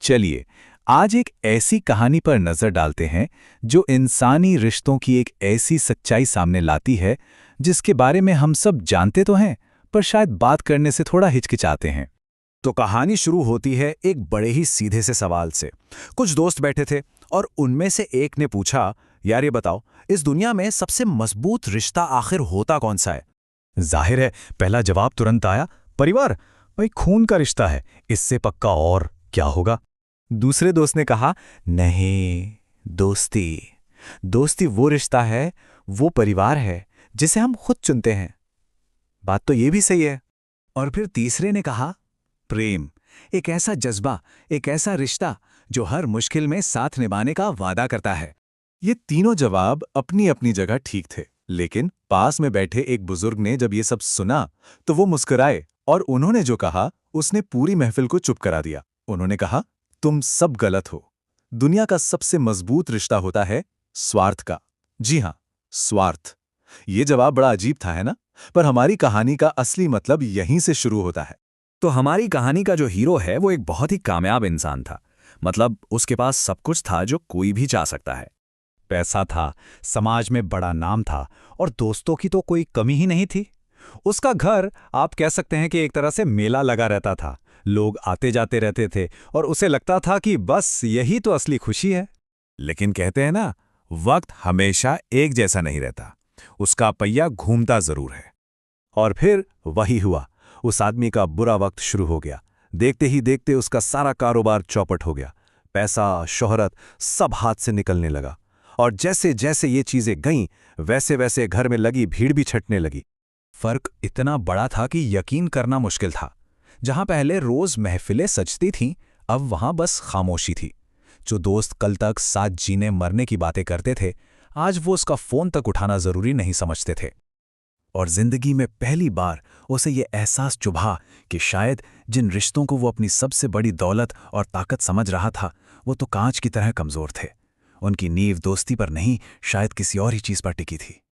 चलिए आज एक ऐसी कहानी पर नजर डालते हैं जो इंसानी रिश्तों की एक ऐसी सच्चाई सामने लाती है जिसके बारे में हम सब जानते तो हैं पर शायद बात करने से थोड़ा हिचकिचाते हैं। तो कहानी शुरू होती है एक बड़े ही सीधे से सवाल से। कुछ दोस्त बैठे थे और उनमें से एक ने पूछा, यार ये बताओ, इस दुनिया में सबसे मजबूत रिश्ता आखिर होता कौन सा है? जाहिर है पहला जवाब तुरंत आया, परिवार। भाई खून का रिश्ता है, इससे पक्का और क्या होगा? दूसरे दोस्त ने कहा, नहीं, दोस्ती। दोस्ती वो रिश्ता है, वो परिवार है जिसे हम खुद चुनते हैं। बात तो ये भी सही है। और फिर तीसरे ने कहा, प्रेम, एक ऐसा जज्बा, एक ऐसा रिश्ता जो हर मुश्किल में साथ निभाने का वादा करता है। ये तीनों जवाब अपनी अपनी जगह ठीक थे, लेकिन पास में बैठे एक बुजुर्ग ने जब ये सब सुना तो वो मुस्कुराए और उन्होंने जो कहा उसने पूरी महफिल को चुप करा दिया। उन्होंने कहा, तुम सब गलत हो। दुनिया का सबसे मजबूत रिश्ता होता है स्वार्थ का। जी हां, स्वार्थ। ये जवाब बड़ा अजीब था, है ना? पर हमारी कहानी का असली मतलब यहीं से शुरू होता है। तो हमारी कहानी का जो हीरो है वो एक बहुत ही कामयाब इंसान था। मतलब उसके पास सब कुछ था जो कोई भी चाह सकता है। पैसा था, समाज में बड़ा नाम था और दोस्तों की तो कोई कमी ही नहीं थी। उसका घर आप कह सकते हैं कि एक तरह से मेला लगा रहता था। लोग आते जाते रहते थे और उसे लगता था कि बस यही तो असली खुशी है। लेकिन कहते हैं ना, वक्त हमेशा एक जैसा नहीं रहता, उसका पहिया घूमता जरूर है। और फिर वही हुआ, उस आदमी का बुरा वक्त शुरू हो गया। देखते ही देखते उसका सारा कारोबार चौपट हो गया। पैसा, शोहरत सब हाथ से निकलने लगा। और जैसे जैसे ये चीजें गईं, वैसे वैसे घर में लगी भीड़ भी छटने लगी। फर्क इतना बड़ा था कि यकीन करना मुश्किल था। जहां पहले रोज महफिलें सजती थीं, अब वहां बस खामोशी थी। जो दोस्त कल तक साथ जीने मरने की बातें करते थे, आज वो उसका फोन तक उठाना जरूरी नहीं समझते थे। और जिंदगी में पहली बार उसे ये एहसास चुभा कि शायद जिन रिश्तों को वो अपनी सबसे बड़ी दौलत और ताकत समझ रहा था, वो तो कांच की तरह कमजोर थे। उनकी नींव दोस्ती पर नहीं, शायद किसी और ही चीज पर टिकी थी।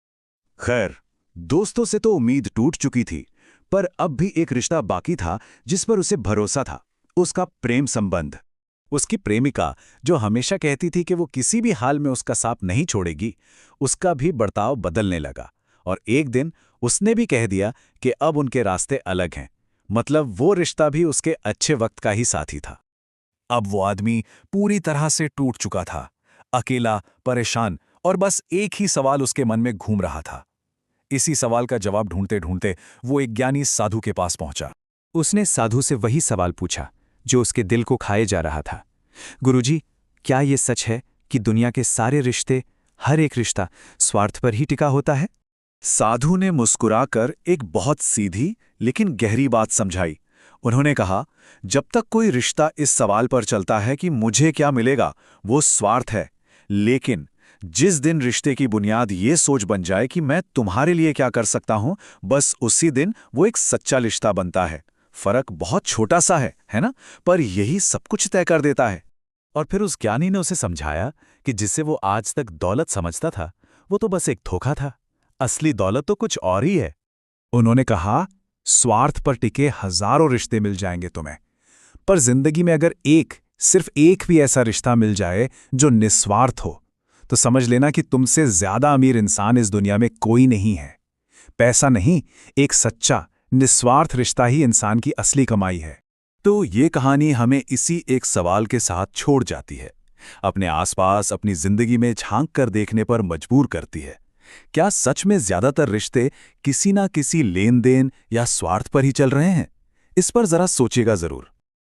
खैर, दोस्तों से तो उम्मीद टूट चुकी थी, पर अब भी एक रिश्ता बाकी था जिस पर उसे भरोसा था, उसका प्रेम संबंध। उसकी प्रेमिका, जो हमेशा कहती थी कि वो किसी भी हाल में उसका साथ नहीं छोड़ेगी, उसका भी बर्ताव बदलने लगा। और एक दिन उसने भी कह दिया कि अब उनके रास्ते अलग हैं। मतलब वो रिश्ता भी उसके अच्छे वक्त का ही साथी था। अब वो आदमी पूरी तरह से टूट चुका था, अकेला, परेशान, और बस एक ही सवाल उसके मन में घूम रहा था। इसी सवाल का जवाब ढूंढते ढूंढते वो एक ज्ञानी साधु के पास पहुंचा। उसने साधु से वही सवाल पूछा जो उसके दिल को खाए जा रहा था। गुरुजी, क्या ये सच है कि दुनिया के सारे रिश्ते, हर एक रिश्ता स्वार्थ पर ही टिका होता है? साधु ने मुस्कुराकर एक बहुत सीधी लेकिन गहरी बात समझाई। उन्होंने कहा, जब तक कोई रिश्ता इस सवाल पर चलता है कि मुझे क्या मिलेगा, वो स्वार्थ है। लेकिन जिस दिन रिश्ते की बुनियाद ये सोच बन जाए कि मैं तुम्हारे लिए क्या कर सकता हूं, बस उसी दिन वो एक सच्चा रिश्ता बनता है। फर्क बहुत छोटा सा है ना? पर यही सब कुछ तय कर देता है। और फिर उस ज्ञानी ने उसे समझाया कि जिसे वो आज तक दौलत समझता था, वो तो बस एक धोखा था। असली दौलत तो कुछ और ही है। उन्होंने कहा, स्वार्थ पर टिके हजारों रिश्ते मिल जाएंगे तुम्हें, पर जिंदगी में अगर सिर्फ एक भी ऐसा रिश्ता मिल जाए जो निस्वार्थ हो, तो समझ लेना कि तुमसे ज्यादा अमीर इंसान इस दुनिया में कोई नहीं है। पैसा नहीं, एक सच्चा, निस्वार्थ रिश्ता ही इंसान की असली कमाई है। तो ये कहानी हमें इसी एक सवाल के साथ छोड़ जाती है, अपने आसपास, अपनी जिंदगी में झांक कर देखने पर मजबूर करती है। क्या सच में ज्यादातर रिश्ते किसी ना किसी लेन देन या स्वार्थ पर ही चल रहे हैं? इस पर जरा सोचिएगा जरूर।